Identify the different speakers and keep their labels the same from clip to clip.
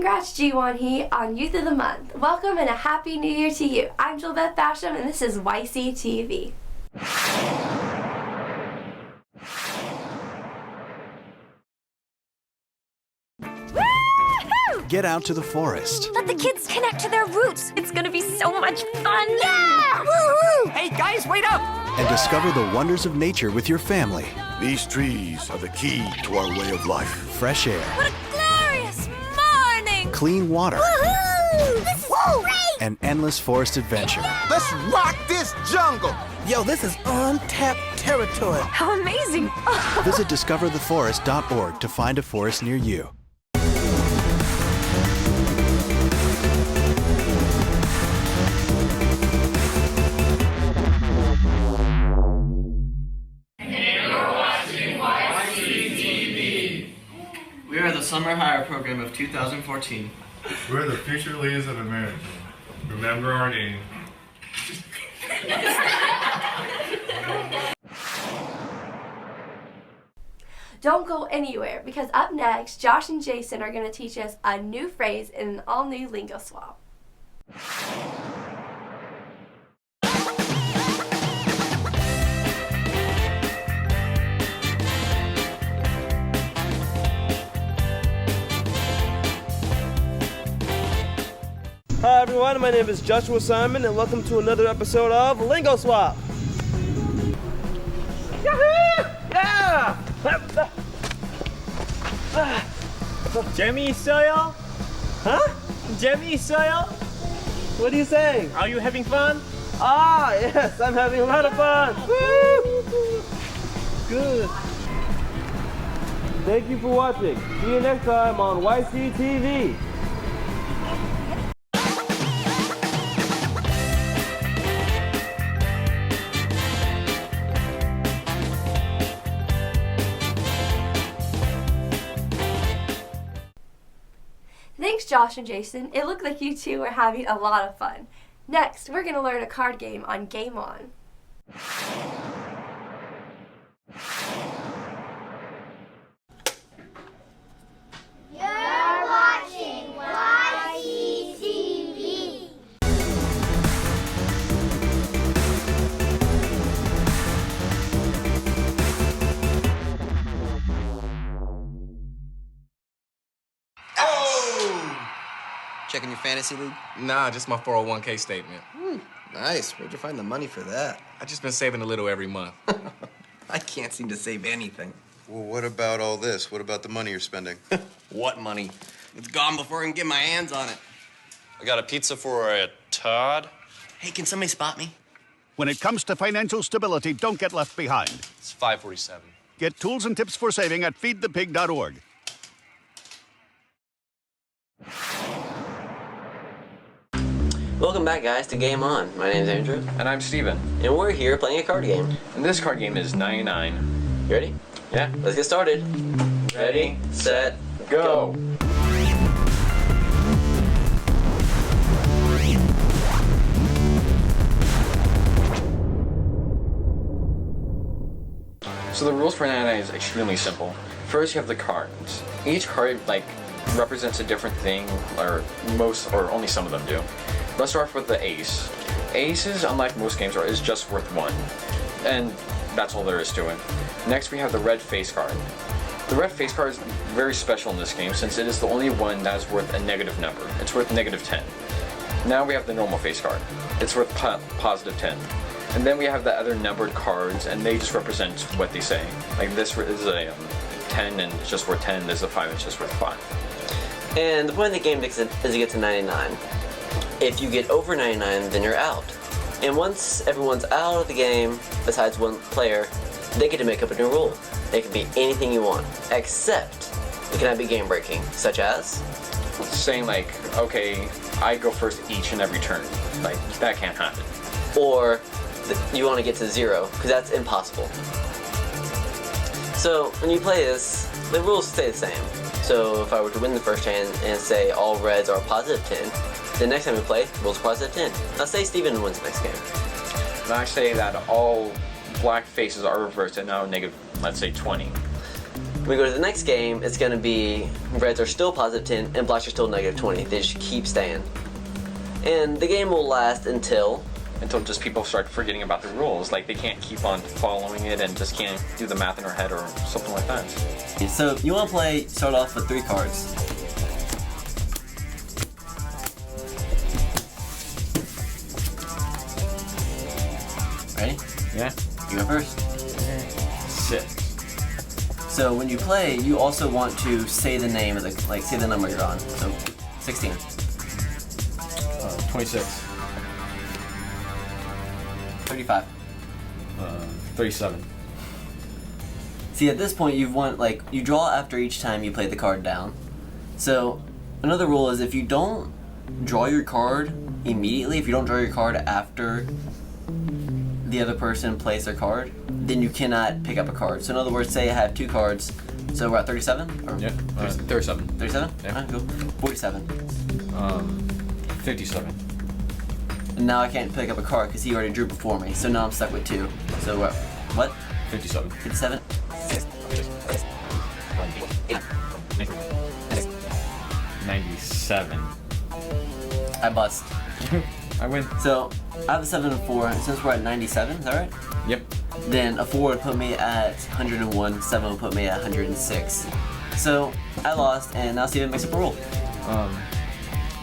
Speaker 1: Congrats G1 He on Youth of the Month. Welcome and a Happy New Year to you. I'm Jilbeth Basham and this is YCTV.
Speaker 2: Get out to the forest.
Speaker 3: Let the kids connect to their roots. It's gonna be so much fun.
Speaker 4: Yeah! Woo-hoo! Hey guys, wait up!
Speaker 2: And discover the wonders of nature with your family.
Speaker 5: These trees are the key to our way of life.
Speaker 2: Fresh air.
Speaker 3: What a glorious morning!
Speaker 2: Clean water.
Speaker 3: Woohoo! This is great!
Speaker 2: And endless forest adventure.
Speaker 4: Let's rock this jungle!
Speaker 6: Yo, this is untapped territory.
Speaker 3: How amazing!
Speaker 2: Visit discovertheforest.org to find a forest near you.
Speaker 7: We are the Summer Hire Program of 2014.
Speaker 8: We're the future leaders of America. Remember our name.
Speaker 1: Don't go anywhere because up next, Josh and Jason are going to teach us a new phrase in an all-new lingo swap.
Speaker 9: Hi everyone, my name is Joshua Simon and welcome to another episode of Lingo Swap. Yahoo! Yeah!
Speaker 10: 재미 있어요?
Speaker 9: Huh?
Speaker 10: 재미 있어요?
Speaker 9: What are you saying?
Speaker 10: Are you having fun?
Speaker 9: Ah, yes, I'm having a lot of fun. Woo! Good. Thank you for watching. See you next time on YCTV.
Speaker 1: Thanks Josh and Jason. It looked like you two were having a lot of fun. Next, we're going to learn a card game on Game On.
Speaker 3: You're watching YCTV.
Speaker 11: Checking your fantasy league?
Speaker 12: Nah, just my 401k statement.
Speaker 11: Nice. Where'd you find the money for that?
Speaker 12: I just been saving a little every month.
Speaker 11: I can't seem to save anything.
Speaker 5: Well, what about all this? What about the money you're spending?
Speaker 11: What money? It's gone before I can get my hands on it.
Speaker 13: I got a pizza for a Todd.
Speaker 11: Hey, can somebody spot me?
Speaker 14: When it comes to financial stability, don't get left behind.
Speaker 13: It's 547.
Speaker 14: Get tools and tips for saving at feedthepig.org.
Speaker 15: Welcome back, guys, to Game On. My name's Andrew.
Speaker 10: And I'm Steven.
Speaker 15: And we're here playing a card game.
Speaker 10: And this card game is 99.
Speaker 15: You ready?
Speaker 10: Yeah.
Speaker 15: Let's get started. Ready, set,
Speaker 10: Go. So the rules for 99 is extremely simple. First, you have the cards. Each card, represents a different thing, or only some of them do. Let's start off with the ace. Aces, unlike most games, is just worth 1. And that's all there is to it. Next, we have the red face card. The red face card is very special in this game since it is the only one that is worth a negative number. It's worth -10. Now we have the normal face card. It's worth +10. And then we have the other numbered cards, and they just represent what they say. Like this is a 10 and it's just worth 10, there's a 5, it's just worth 5.
Speaker 15: And the point of the game is to get to 99. If you get over 99, then you're out. And once everyone's out of the game, besides one player, they get to make up a new rule. It can be anything you want, except it cannot be game breaking, such as
Speaker 10: saying okay, I go first each and every turn. That can't happen.
Speaker 15: Or you want to get to 0, because that's impossible. So when you play this, the rules stay the same. So if I were to win the first hand and say all reds are +10, the next time we play, rules are +10. Now say Steven wins the next game.
Speaker 10: And I say that all black faces are reversed and now negative, let's say 20.
Speaker 15: we go to the next game, it's going to be reds are still positive 10 and blacks are still negative 20. They just keep staying. And the game will last until
Speaker 10: just people start forgetting about the rules. Like they can't keep on following it and just can't do the math in their head or something like that.
Speaker 15: So you want to start off with 3 cards. Ready?
Speaker 10: Yeah.
Speaker 15: You go first.
Speaker 10: 6.
Speaker 15: So when you play, you also want to say the name of the, say the number you're on. So 16.
Speaker 10: 26.
Speaker 15: 35.
Speaker 10: 37.
Speaker 15: See, at this point, you've won, you draw after each time you play the card down. So, another rule is if you don't draw your card immediately, if you don't draw your card after the other person plays their card, then you cannot pick up a card. So, in other words, say I have 2 cards. So, we're at 37? Or
Speaker 10: Yeah, 37.
Speaker 15: 37?
Speaker 10: Yeah.
Speaker 15: Alright, cool. 47.
Speaker 10: 57.
Speaker 15: And now I can't pick up a card because he already drew before me. So now I'm stuck with 2. So we're at, what?
Speaker 10: 57.
Speaker 15: 57?
Speaker 10: 97.
Speaker 15: I bust.
Speaker 10: I win.
Speaker 15: So I have a 7 and 4. And since we're at 97, is that right?
Speaker 10: Yep.
Speaker 15: Then a 4 would put me at 101. 7 would put me at 106. So I lost, and now Steven makes up a rule.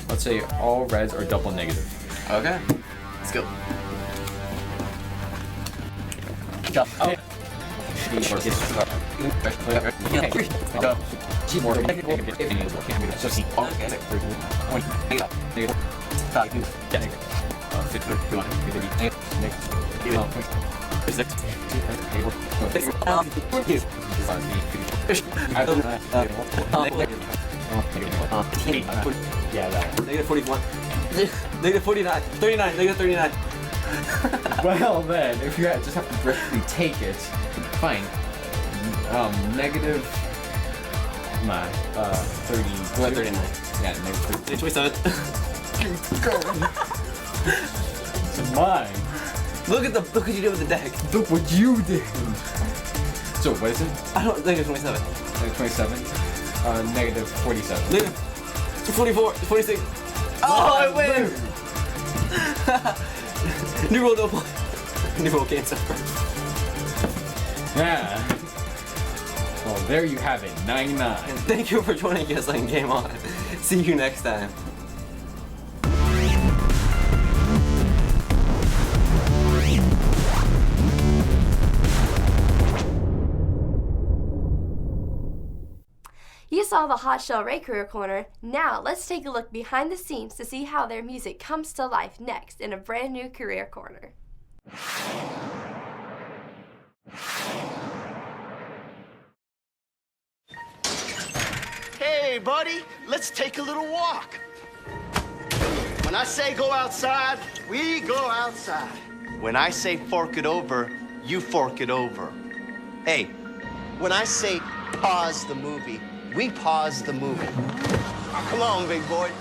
Speaker 10: Let's say all reds are double negative.
Speaker 15: Okay. Let's go. Jump. Oh.
Speaker 10: Yeah, that.
Speaker 15: Negative 41. Negative 49. 39. Negative 39.
Speaker 10: Well then, if you just have to briskly take it, fine. Negative. 30.
Speaker 15: We're at 39.
Speaker 10: Yeah, negative
Speaker 15: 27.
Speaker 10: It's mine.
Speaker 15: Look what you did with the deck.
Speaker 10: Look what you did. So what is it?
Speaker 15: I don't think it's 27.
Speaker 10: Negative 27. Negative 47.
Speaker 15: Negative 44. 46. Oh, I win! New roll, no point. New roll can't suffer.
Speaker 10: Yeah. Well, there you have it. 99.
Speaker 15: Thank you for joining us on Game On. See you next time.
Speaker 1: You saw the Hot Shell Ray Career Corner. Now let's take a look behind the scenes to see how their music comes to life next in a brand new Career Corner.
Speaker 4: Hey, buddy, let's take a little walk. When I say go outside, we go outside. When I say fork it over, you fork it over. Hey, when I say pause the movie, we pause the movie. Oh, come on, big boy.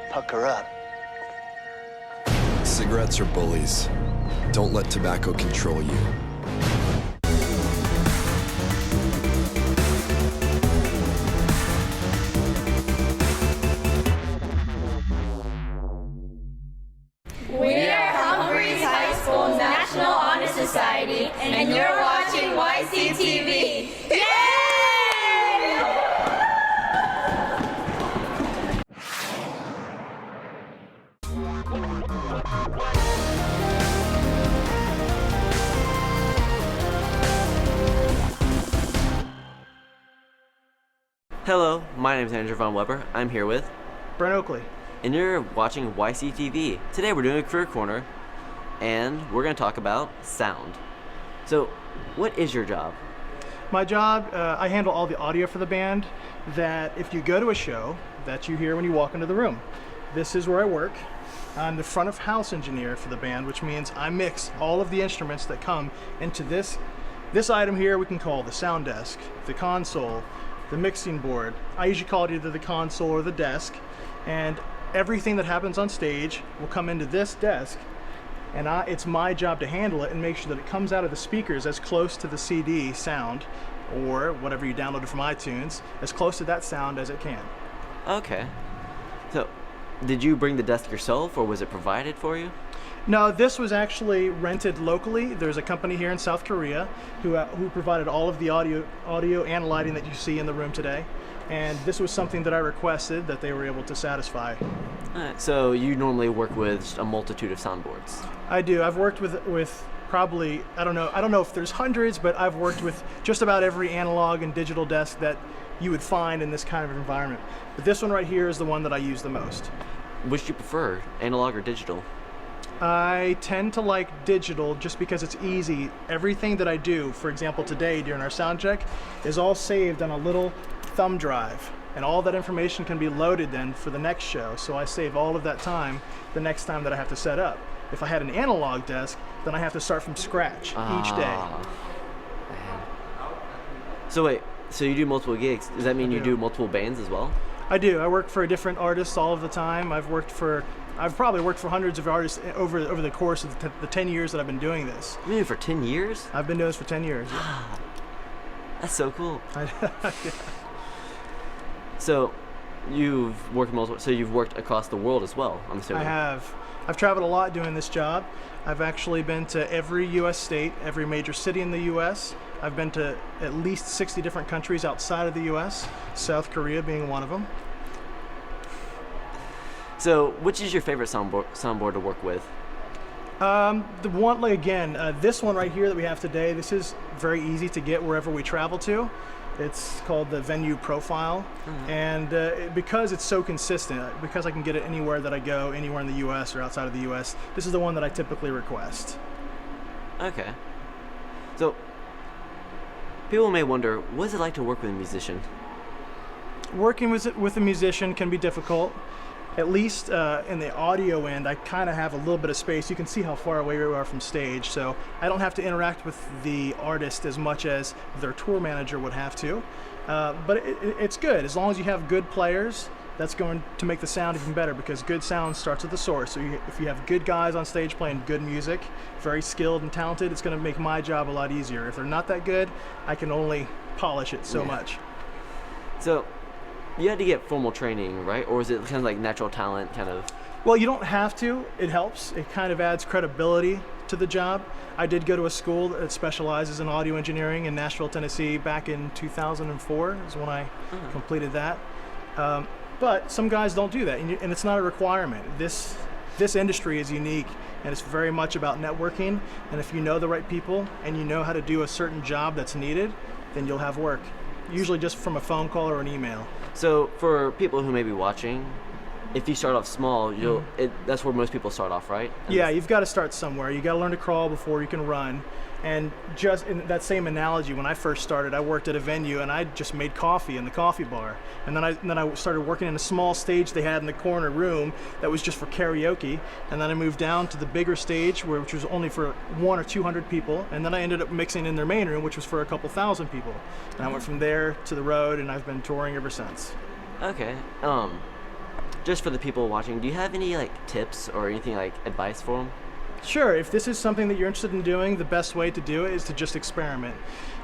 Speaker 4: Pucker up.
Speaker 16: Cigarettes are bullies. Don't let tobacco control you.
Speaker 17: We are Humphreys High School's National Honor Society, and you're watching YCTV. Yay!
Speaker 15: Hello, my name is Andrew Von Weber. I'm here with
Speaker 6: Brent Oakley.
Speaker 15: And you're watching YCTV. Today we're doing a Career Corner, and we're going to talk about sound. So, what is your job?
Speaker 6: My job, I handle all the audio for the band, that if you go to a show, that you hear when you walk into the room. This is where I work. I'm the front of house engineer for the band, which means I mix all of the instruments that come into this item here we can call the sound desk, the console, the mixing board. I usually call it either the console or the desk, and everything that happens on stage will come into this desk, and it's my job to handle it and make sure that it comes out of the speakers as close to the CD sound, or whatever you downloaded from iTunes, as close to that sound as it can.
Speaker 15: Okay. So, did you bring the desk yourself, or was it provided for you?
Speaker 6: No, this was actually rented locally. There's a company here in South Korea who provided all of the audio and lighting that you see in the room today. And this was something that I requested that they were able to satisfy.
Speaker 15: Alright, so you normally work with a multitude of soundboards?
Speaker 6: I do. I've worked with probably, I don't know if there's hundreds, but I've worked with just about every analog and digital desk that you would find in this kind of environment. But this one right here is the one that I use the most.
Speaker 15: Which do you prefer, analog or digital?
Speaker 6: I tend to like digital just because it's easy. Everything that I do, for example today during our sound check, is all saved on a little thumb drive, and all that information can be loaded then for the next show, so I save all of that time the next time that I have to set up. If I had an analog desk, then I have to start from scratch each day.
Speaker 15: So wait, so you do multiple gigs. Does that mean you do multiple bands as well?
Speaker 6: I do. I work for different artists all of the time. I've probably worked for hundreds of artists over the course of the 10 years that I've been doing this.
Speaker 15: You mean for 10 years?
Speaker 6: I've been doing this for 10 years. Yeah.
Speaker 15: That's so cool.
Speaker 6: Yeah.
Speaker 15: So you've worked across the world as well, I'm assuming.
Speaker 6: I have. I've traveled a lot doing this job. I've actually been to every U.S. state, every major city in the U.S. I've been to at least 60 different countries outside of the U.S., South Korea being one of them.
Speaker 15: So, which is your favorite soundboard to work with?
Speaker 6: The one, this one right here that we have today, this is very easy to get wherever we travel to. It's called the Venue Profile, and because it's so consistent, because I can get it anywhere that I go, anywhere in the U.S. or outside of the U.S., this is the one that I typically request.
Speaker 15: Okay. So, people may wonder, what is it like to work with a musician?
Speaker 6: Working with a musician can be difficult. At least in the audio end, I kind of have a little bit of space. You can see how far away we are from stage, so I don't have to interact with the artist as much as their tour manager would have to. But it's good. As long as you have good players, that's going to make the sound even better, because good sound starts at the source. So if you have good guys on stage playing good music, very skilled and talented, it's going to make my job a lot easier. If they're not that good, I can only polish it so much.
Speaker 15: So, you had to get formal training, right? Or is it kind of like natural talent kind of?
Speaker 6: Well, you don't have to. It helps. It kind of adds credibility to the job. I did go to a school that specializes in audio engineering in Nashville, Tennessee back in 2004 is when I completed that. But some guys don't do that, and it's not a requirement. This industry is unique, and it's very much about networking, and if you know the right people and you know how to do a certain job that's needed, then you'll have work, usually just from a phone call or an email.
Speaker 15: So for people who may be watching, if you start off small, that's where most people start off, right?
Speaker 6: Yeah, you've got to start somewhere. You got to learn to crawl before you can run. And just in that same analogy, when I first started, I worked at a venue and I just made coffee in the coffee bar. And then I started working in a small stage they had in the corner room that was just for karaoke. And then I moved down to the bigger stage, which was only for 100 or 200 people. And then I ended up mixing in their main room, which was for a couple thousand people. And I went from there to the road, and I've been touring ever since.
Speaker 15: Okay. Just for the people watching, do you have any tips or anything advice for them?
Speaker 6: Sure. If this is something that you're interested in doing, the best way to do it is to just experiment.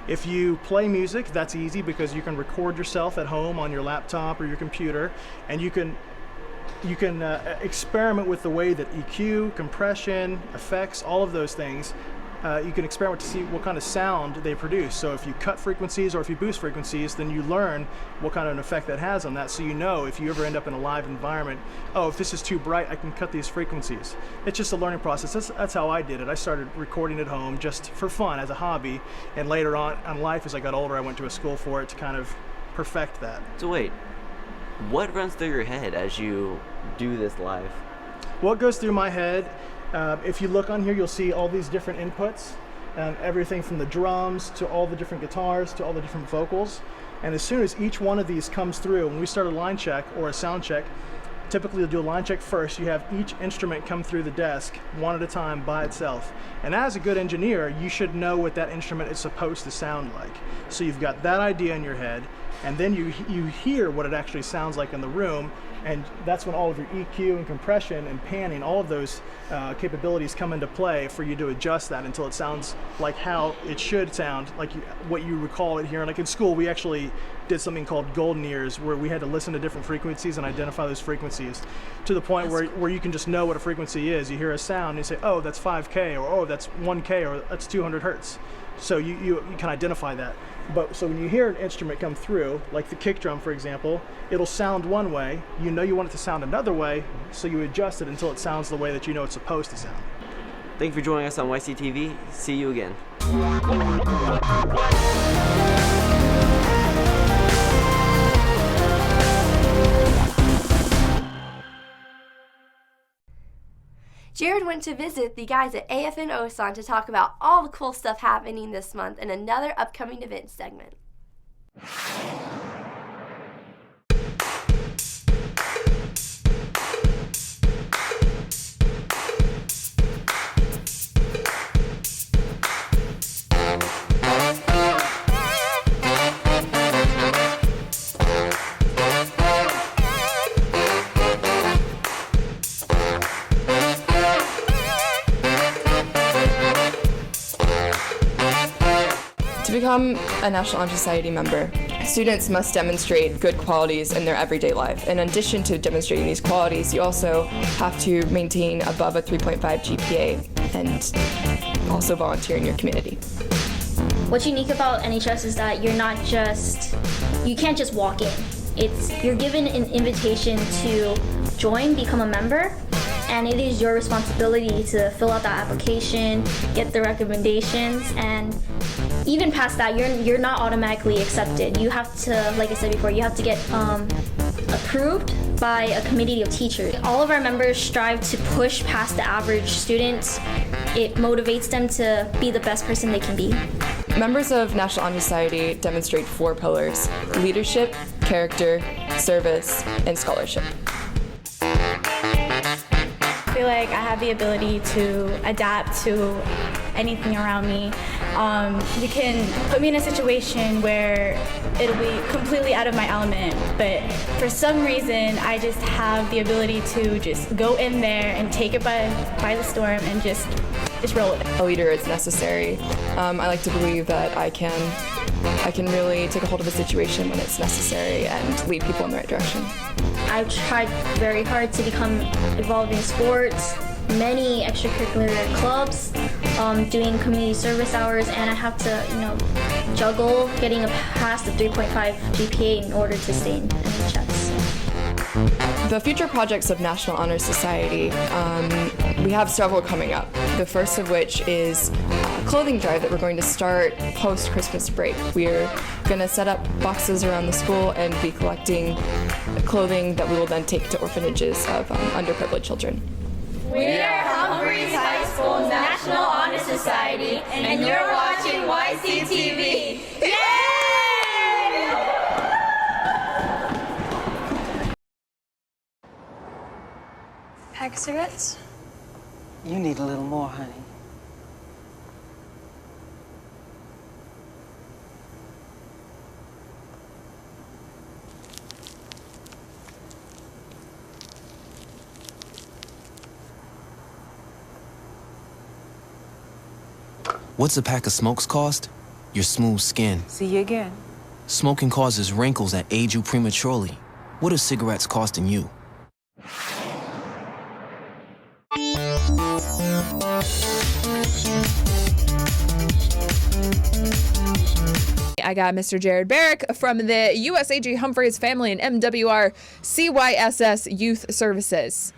Speaker 6: If you play music, that's easy because you can record yourself at home on your laptop or your computer, and you can experiment with the way that EQ, compression, effects, all of those things. You can experiment to see what kind of sound they produce. So if you cut frequencies or if you boost frequencies, then you learn what kind of an effect that has on that. So you know if you ever end up in a live environment, oh, if this is too bright, I can cut these frequencies. It's just a learning process. That's how I did it. I started recording at home just for fun as a hobby. And later on in life, as I got older, I went to a school for it to kind of perfect that.
Speaker 15: So wait, what runs through your head as you do this live?
Speaker 6: What goes through my head, if you look on here, you'll see all these different inputs, everything from the drums to all the different guitars to all the different vocals. And as soon as each one of these comes through, when we start a line check or a sound check, typically you'll do a line check first. You have each instrument come through the desk one at a time by itself. And as a good engineer, you should know what that instrument is supposed to sound like. So you've got that idea in your head, and then you hear what it actually sounds like in the room, and that's when all of your EQ and compression and panning, all of those capabilities come into play for you to adjust that until it sounds like how it should sound, like what you recall it hearing. Like in school, we actually did something called golden ears, where we had to listen to different frequencies and identify those frequencies to the point where you can just know what a frequency is. You hear a sound and you say, oh, that's 5K, or oh, that's 1K, or that's 200 hertz. So you can identify that. But so when you hear an instrument come through, like the kick drum, for example, it'll sound one way. You know you want it to sound another way, so you adjust it until it sounds the way that you know it's supposed to sound.
Speaker 9: Thank you for joining us on YCTV. See you again.
Speaker 1: Jared went to visit the guys at AFN OSAN to talk about all the cool stuff happening this month and another upcoming event segment.
Speaker 18: To become a National Honor Society member, students must demonstrate good qualities in their everyday life. In addition to demonstrating these qualities, you also have to maintain above a 3.5 GPA and also volunteer in your community.
Speaker 19: What's unique about NHS is that you can't just walk in. You're given an invitation to join, become a member, and it is your responsibility to fill out that application, get the recommendations, and even past that, you're not automatically accepted. You have to, like I said before, you have to get approved by a committee of teachers. All of our members strive to push past the average student. It motivates them to be the best person they can be.
Speaker 18: Members of National Honor Society demonstrate 4 pillars: leadership, character, service, and scholarship.
Speaker 20: I feel like I have the ability to adapt to anything around me. You can put me in a situation where it'll be completely out of my element, but for some reason I just have the ability to just go in there and take it by the storm and just roll with it.
Speaker 18: A leader is necessary. I like to believe that I can really take a hold of a situation when it's necessary and lead people in the right direction.
Speaker 19: I've tried very hard to become involved in sports, many extracurricular clubs, doing community service hours, and I have to, juggle getting past the 3.5 GPA in order to stay in NHS.
Speaker 18: The future projects of National Honor Society, we have several coming up. The first of which is a clothing drive that we're going to start post-Christmas break. We're going to set up boxes around the school and be collecting clothing that we will then take to orphanages of underprivileged children.
Speaker 17: We are Humphreys High School's National Honor Society, and you're watching YCTV. Yay!
Speaker 21: Pack of cigarettes? You need a little more, honey.
Speaker 22: What's a pack of smokes cost? Your smooth skin.
Speaker 21: See you again.
Speaker 22: Smoking causes wrinkles that age you prematurely. What are cigarettes costing you?
Speaker 23: I got Mr. Jared Barrick from the USAG Humphreys Family and MWR CYSS Youth Services.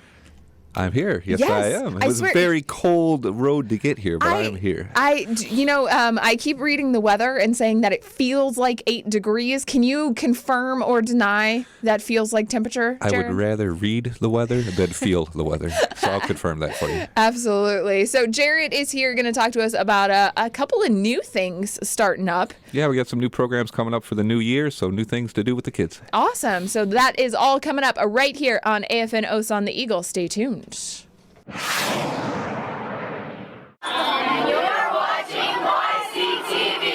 Speaker 24: I'm here. Yes, I am. It was a very cold road to get here, but I am here.
Speaker 23: I keep reading the weather and saying that it feels like 8 degrees. Can you confirm or deny that feels like temperature, Jared?
Speaker 24: I would rather read the weather than feel the weather. So I'll confirm that for you.
Speaker 23: Absolutely. So Jared is here going to talk to us about a couple of new things starting up.
Speaker 24: Yeah, we got some new programs coming up for the new year, so new things to do with the kids.
Speaker 23: Awesome. So that is all coming up right here on AFN OSAN The Eagle. Stay tuned.
Speaker 17: And you're watching YCTV.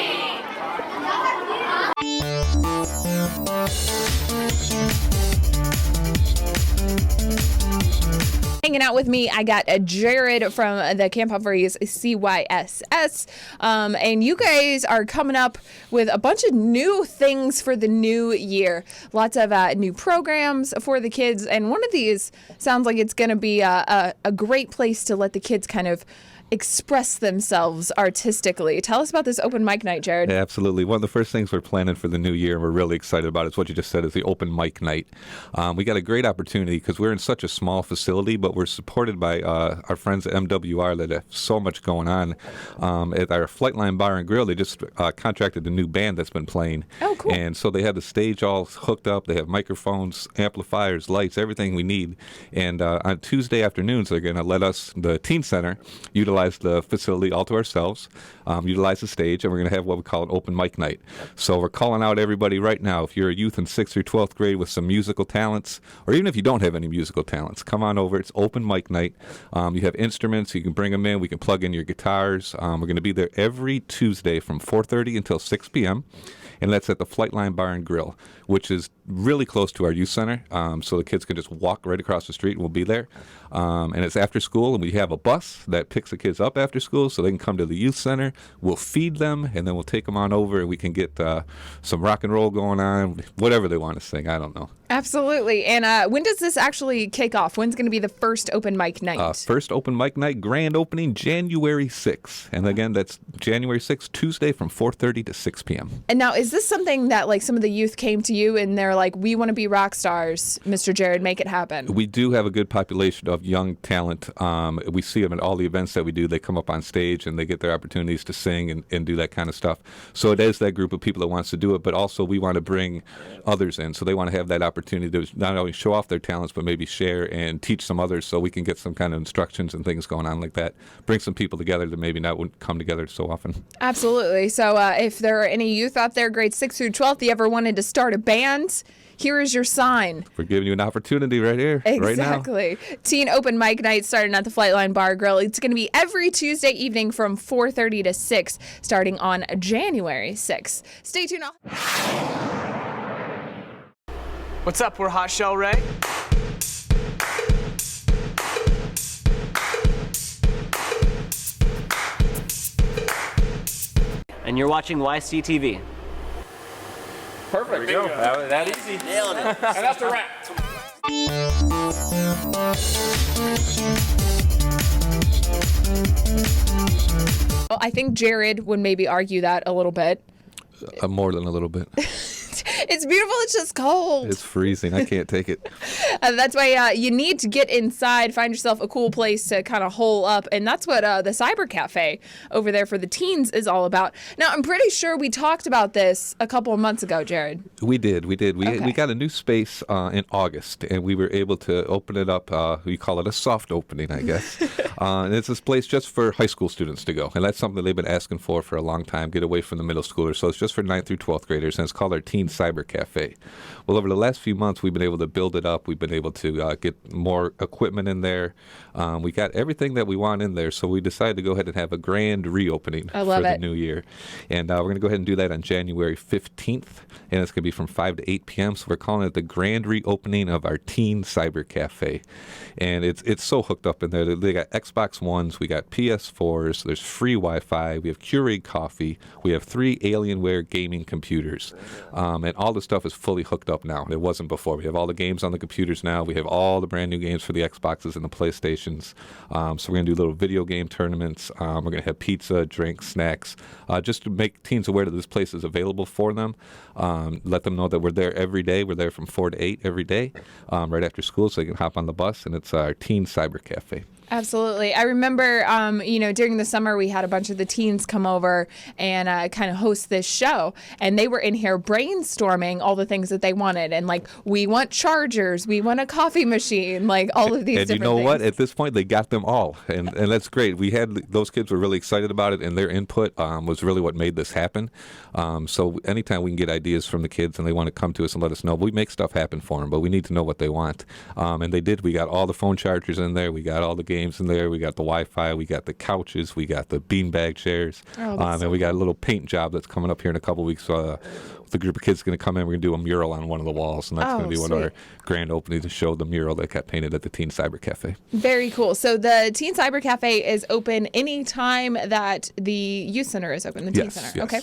Speaker 23: Hanging out with me, I got Jared from the Camp Humphreys CYSS. And you guys are coming up with a bunch of new things for the new year. Lots of new programs for the kids. And one of these sounds like it's going to be a great place to let the kids kind of express themselves artistically. Tell us about this open mic night, Jared.
Speaker 24: Yeah, absolutely. One of the first things we're planning for the new year, and we're really excited about, is what you just said, is the open mic night. We got a great opportunity because we're in such a small facility, but we're supported by our friends at MWR that have so much going on. At our Flightline Bar and Grill, they just contracted a new band that's been playing.
Speaker 23: Oh, cool.
Speaker 24: And so they have the stage all hooked up. They have microphones, amplifiers, lights, everything we need. And on Tuesday afternoons, they're going to let us, the Teen Center, utilize the facility all to ourselves, utilize the stage, and we're going to have what we call an open mic night. So we're calling out everybody right now. If you're a youth in 6th through 12th grade with some musical talents, or even if you don't have any musical talents, come on over. It's open mic night. You have instruments. You can bring them in. We can plug in your guitars. We're going to be there every Tuesday from 4:30 until 6 p.m., and that's at the Flightline Bar and Grill, which is really close to our youth center, so the kids can just walk right across the street and we'll be there. And it's after school, and we have a bus that picks the kids up after school so they can come to the youth center. We'll feed them, and then we'll take them on over, and we can get some rock and roll going on, whatever they want to sing. I don't know.
Speaker 23: Absolutely. And when does this actually kick off? When's going to be the first open mic night?
Speaker 24: First open mic night, grand opening, January 6th. And again, that's January 6th, Tuesday from 4:30 to 6 p.m.
Speaker 23: And now, is this something that like some of the youth came to you and they're like, we want to be rock stars, Mr. Jared, make it happen?
Speaker 24: We do have a good population of young talent. We see them at all the events that we do. They come up on stage and they get their opportunities to sing and do that kind of stuff. So it is that group of people that wants to do it, but also we want to bring others in. So they want to have that opportunity to not only show off their talents, but maybe share and teach some others so we can get some kind of instructions and things going on like that. Bring some people together that maybe not would come together so often.
Speaker 23: Absolutely. So if there are any youth out there, grades 6 through 12, you ever wanted to start a band, here is your sign.
Speaker 24: We're giving you an opportunity right here, right now.
Speaker 23: Exactly. Teen open mic night starting at the Flightline Bar Grill. It's going to be every Tuesday evening from 4:30 to 6, starting on January 6th. Stay tuned.
Speaker 2: What's up? We're Hot Shell Ray.
Speaker 15: And you're watching YCTV.
Speaker 9: Perfect. There we go. That easy.
Speaker 15: Nailed it.
Speaker 9: And that's a wrap.
Speaker 23: Well, I think Jared would maybe argue that a little bit.
Speaker 24: More than a little bit.
Speaker 23: It's beautiful. It's just cold.
Speaker 24: It's freezing. I can't take it.
Speaker 23: That's why you need to get inside, find yourself a cool place to kind of hole up. And that's what the Cyber Cafe over there for the teens is all about. Now, I'm pretty sure we talked about this a couple of months ago, Jared.
Speaker 24: We did. We got a new space in August, and we were able to open it up. We call it a soft opening, I guess. And it's this place just for high school students to go. And that's something they've been asking for a long time, get away from the middle schoolers. So it's just for 9th through 12th graders, and it's called our Teen Cyber Cafe. Well, over the last few months, we've been able to build it up. We've been able to get more equipment in there. We got everything that we want in there, so we decided to go ahead and have a grand reopening for the new year. And we're going to go ahead and do that on January 15th, and it's going to be from 5 to 8 p.m., so we're calling it the grand reopening of our Teen Cyber Cafe. And it's so hooked up in there. They got Xbox Ones, we got PS4s, there's free Wi-Fi, we have Keurig coffee, we have 3 Alienware gaming computers, and all the stuff is fully hooked up now. It wasn't before. We have all the games on the computers now. We have all the brand new games for the Xboxes and the PlayStations. So we're going to do little video game tournaments. We're going to have pizza, drinks, snacks, just to make teens aware that this place is available for them. Let them know that we're there every day. We're there from 4 to 8 every day, right after school, so they can hop on the bus, and it's our Teen Cyber Cafe.
Speaker 23: Absolutely. I remember, during the summer, we had a bunch of the teens come over and kind of host this show. And they were in here brainstorming all the things that they wanted. And like, we want chargers, we want a coffee machine, like all of these different things.
Speaker 24: And you know what? At this point, they got them all. And that's great. Those kids were really excited about it, and their input was really what made this happen. So anytime we can get ideas from the kids and they want to come to us and let us know, we make stuff happen for them, but we need to know what they want. And they did. We got all the phone chargers in there. We got all the games in there. We got the Wi-Fi. We got the couches. We got the beanbag chairs. And we got a little paint job that's coming up here in a couple weeks. the group of kids is going to come in. We're going to do a mural on one of the walls, and that's going to be one of our grand openings to show the mural that got painted at the Teen Cyber Cafe.
Speaker 23: Very cool. So the Teen Cyber Cafe is open anytime that the youth center is open, the Teen Center.
Speaker 24: Yes.
Speaker 23: Okay.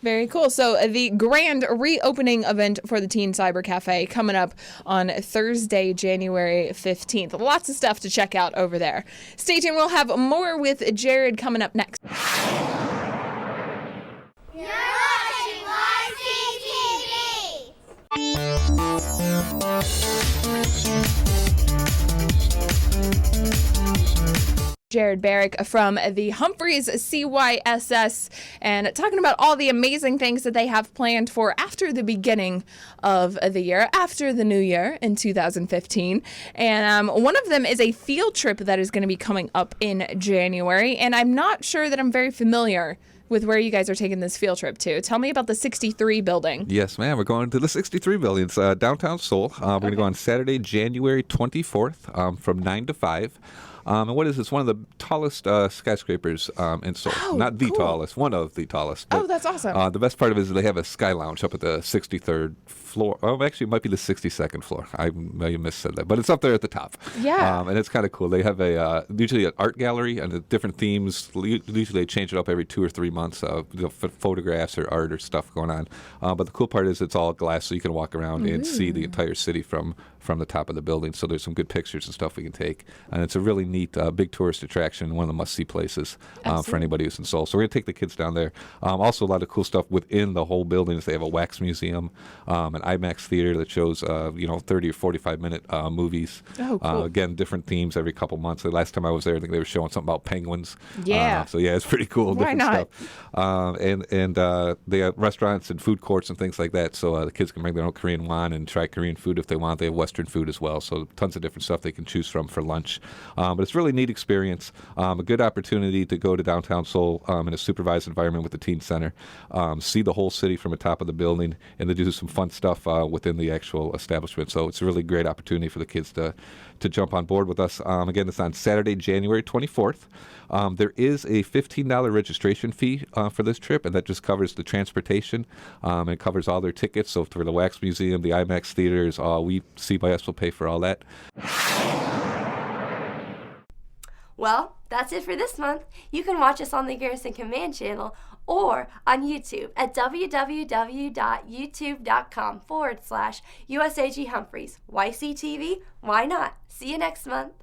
Speaker 23: Very cool. So the grand reopening event for the Teen Cyber Cafe coming up on Thursday, January 15th. Lots of stuff to check out over there. Stay tuned. We'll have more with Jared coming up next.
Speaker 17: You're watching
Speaker 23: Jared Barrick from the Humphreys CYSS, and talking about all the amazing things that they have planned for after the beginning of the year, after the new year in 2015. And one of them is a field trip that is going to be coming up in January, and I'm not sure that I'm very familiar with where you guys are taking this field trip to. Tell me about the 63 building.
Speaker 24: Yes, ma'am. We're going to the 63 building. It's downtown Seoul. We're going to go on Saturday, January 24th from 9 to 5. And what is this? One of the tallest skyscrapers in Seoul. Not the tallest, one of the tallest.
Speaker 23: But, that's awesome.
Speaker 24: The best part of it is they have a sky lounge up at the 63rd floor. Oh, actually, it might be the 62nd floor. I may have missaid that. But it's up there at the top.
Speaker 23: Yeah.
Speaker 24: And it's kind of cool. They have usually an art gallery and different themes. Usually they change it up every 2 or 3 months. Photographs or art or stuff going on. But the cool part is it's all glass, so you can walk around and see the entire city from the top of the building. So there's some good pictures and stuff we can take. And it's a really neat, big tourist attraction, one of the must-see places for anybody who's in Seoul. So we're going to take the kids down there. Also, a lot of cool stuff within the whole building. They have a wax museum, an IMAX theater that shows 30 or 45-minute movies.
Speaker 23: Oh, cool.
Speaker 24: Again, different themes every couple months. The last time I was there, I think they were showing something about penguins.
Speaker 23: Yeah.
Speaker 24: So yeah, it's pretty cool.
Speaker 23: Why
Speaker 24: different
Speaker 23: not?
Speaker 24: Stuff. And they have restaurants and food courts and things like that. So the kids can bring their own Korean won and try Korean food if they want. They have Western food as well. So tons of different stuff they can choose from for lunch. But it's a really neat experience. A good opportunity to go to downtown Seoul in a supervised environment with the teen center, see the whole city from the top of the building, and to do some fun stuff within the actual establishment. So it's a really great opportunity for the kids to jump on board with us. Again, it's on Saturday, January 24th. There is a $15 registration fee for this trip, and that just covers the transportation. It covers all their tickets. So for the Wax Museum, the IMAX theaters, we CYS will pay for all that.
Speaker 1: Well, that's it for this month. You can watch us on the Garrison Command channel or on YouTube at www.youtube.com/USAG Humphreys. YCTV, why not? See you next month.